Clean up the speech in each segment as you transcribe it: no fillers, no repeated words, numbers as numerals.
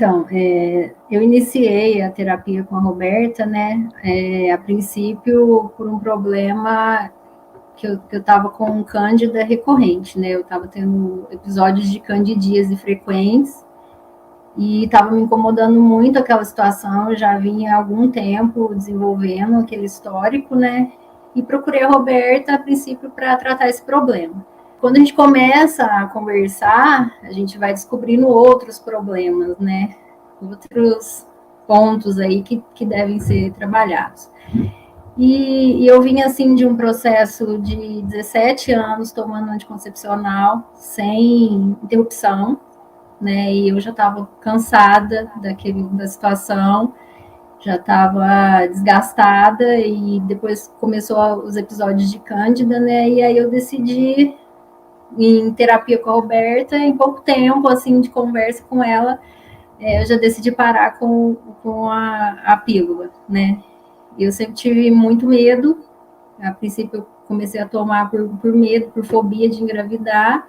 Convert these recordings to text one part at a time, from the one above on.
Então, eu iniciei a terapia com a Roberta, né, a princípio por um problema que eu estava com cândida recorrente, né, eu estava tendo episódios de candidíase frequentes e estava me incomodando muito aquela situação, eu já vinha há algum tempo desenvolvendo aquele histórico, né, e procurei a Roberta a princípio para tratar esse problema. Quando a gente começa a conversar, a gente vai descobrindo outros problemas, né? Outros pontos aí que devem ser trabalhados. E eu vim, assim, de um processo de 17 anos tomando anticoncepcional, sem interrupção, né? E eu já estava cansada da situação, já estava desgastada, e depois começou os episódios de Cândida, né? E aí eu decidi em terapia com a Roberta, em pouco tempo, assim, de conversa com ela, eu já decidi parar com a pílula, né? Eu sempre tive muito medo, a princípio eu comecei a tomar por medo, por fobia de engravidar,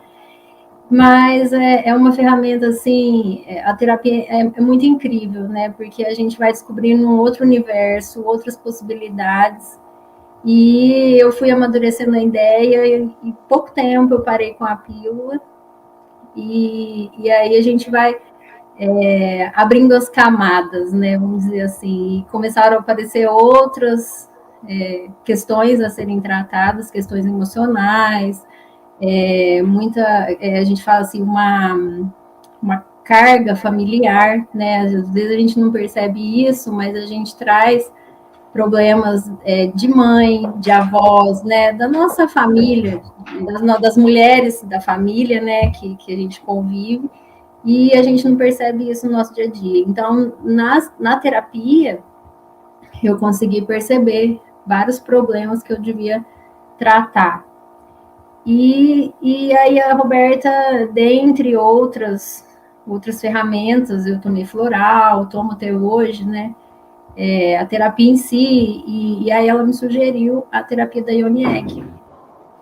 mas é uma ferramenta, assim, a terapia é muito incrível, né? Porque a gente vai descobrindo um outro universo, outras possibilidades, e eu fui amadurecendo a ideia, e em pouco tempo eu parei com a pílula, e aí a gente vai abrindo as camadas, né? Vamos dizer assim, e começaram a aparecer outras questões a serem tratadas, questões emocionais, a gente fala assim, uma carga familiar, né? Às vezes a gente não percebe isso, mas a gente traz problemas de mãe, de avós, né, da nossa família, das mulheres da família, né, que a gente convive, e a gente não percebe isso no nosso dia a dia. Então, na terapia, eu consegui perceber vários problemas que eu devia tratar. E aí a Roberta, dentre outras ferramentas, eu tomei floral, tomo até hoje, né, a terapia em si, e aí ela me sugeriu a terapia da Ione Egg.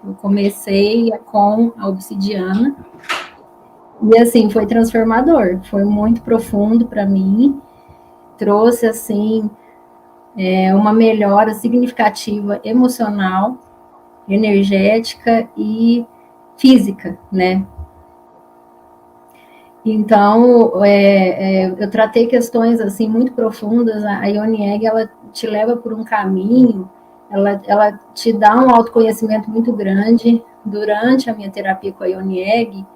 Eu comecei com a obsidiana, e assim, foi transformador, foi muito profundo para mim, trouxe assim uma melhora significativa emocional, energética e física, né? Então, eu tratei questões assim muito profundas. A Ione Egg, ela te leva por um caminho, ela te dá um autoconhecimento muito grande. Durante a minha terapia com a Ione Egg,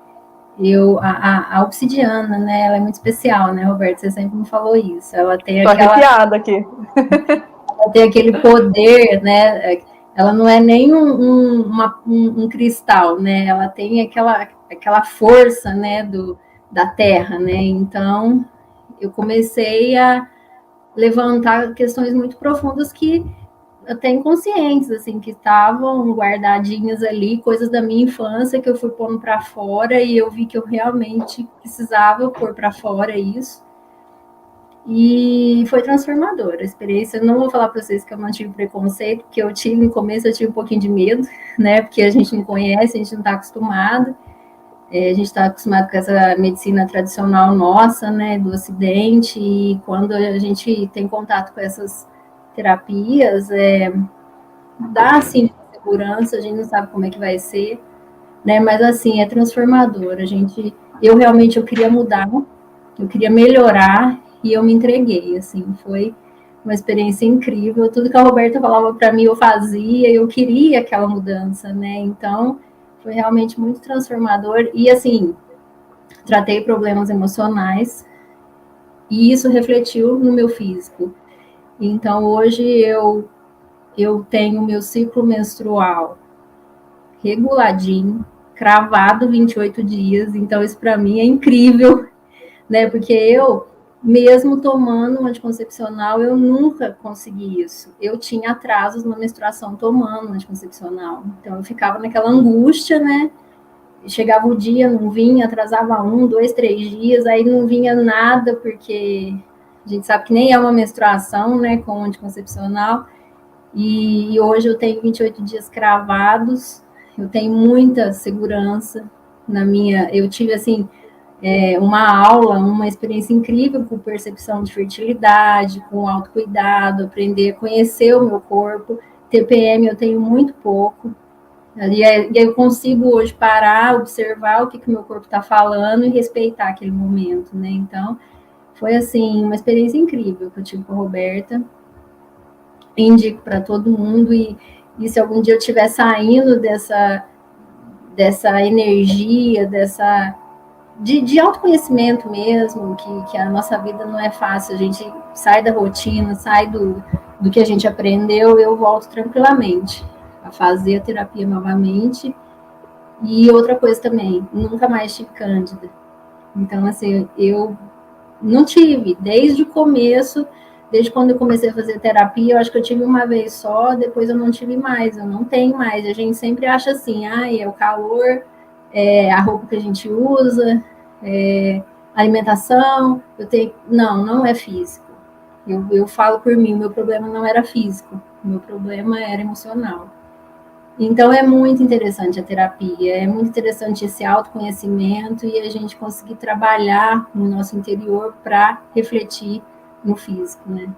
a obsidiana, né, ela é muito especial, né, Roberto? Você sempre me falou isso. Tô arrepiada aqui. Ela tem aquele poder, né? Ela não é nem um cristal, né? Ela tem aquela força, né, da terra, né? Então, eu comecei a levantar questões muito profundas que até inconscientes, assim, que estavam guardadinhas ali, coisas da minha infância que eu fui pondo para fora, e eu vi que eu realmente precisava pôr para fora isso. E foi transformadora a experiência. Eu não vou falar para vocês que eu não tive preconceito, porque eu tive no começo, eu tive um pouquinho de medo, né? Porque a gente não conhece, a gente não está acostumado. A gente está acostumado com essa medicina tradicional nossa, né, do Ocidente, e quando a gente tem contato com essas terapias, dá, assim, segurança, a gente não sabe como é que vai ser, né, mas, assim, é transformador. Eu queria mudar, eu queria melhorar, e eu me entreguei, assim, foi uma experiência incrível. Tudo que a Roberta falava para mim, eu fazia, eu queria aquela mudança, né, então foi realmente muito transformador. E, assim, tratei problemas emocionais, e isso refletiu no meu físico. Então, hoje eu tenho meu ciclo menstrual reguladinho, cravado 28 dias, então isso para mim é incrível, né? Porque eu, mesmo tomando um anticoncepcional, eu nunca consegui isso. Eu tinha atrasos na menstruação tomando um anticoncepcional, então eu ficava naquela angústia, né? Chegava o dia, não vinha, atrasava 1, 2, 3 dias, aí não vinha nada, porque a gente sabe que nem é uma menstruação, né, com anticoncepcional. E hoje eu tenho 28 dias cravados, eu tenho muita segurança na minha. Eu tive, assim, uma aula, uma experiência incrível com percepção de fertilidade, com autocuidado, aprender a conhecer o meu corpo. TPM eu tenho muito pouco. E aí eu consigo hoje parar, observar o que o meu corpo está falando e respeitar aquele momento, né? Então, foi assim, uma experiência incrível que eu tive com a Roberta. Indico para todo mundo, e se algum dia eu estiver saindo dessa energia, de autoconhecimento mesmo, que a nossa vida não é fácil, a gente sai da rotina, sai do que a gente aprendeu, eu volto tranquilamente a fazer a terapia novamente. E outra coisa também, nunca mais tive cândida. Então, assim, eu não tive, desde o começo, desde quando eu comecei a fazer terapia, eu acho que eu tive uma vez só, depois eu não tive mais, eu não tenho mais. A gente sempre acha assim, é o calor, é a roupa que a gente usa, alimentação, não é físico. Eu falo por mim, meu problema não era físico, meu problema era emocional. Então, é muito interessante a terapia, é muito interessante esse autoconhecimento e a gente conseguir trabalhar no nosso interior para refletir no físico, né?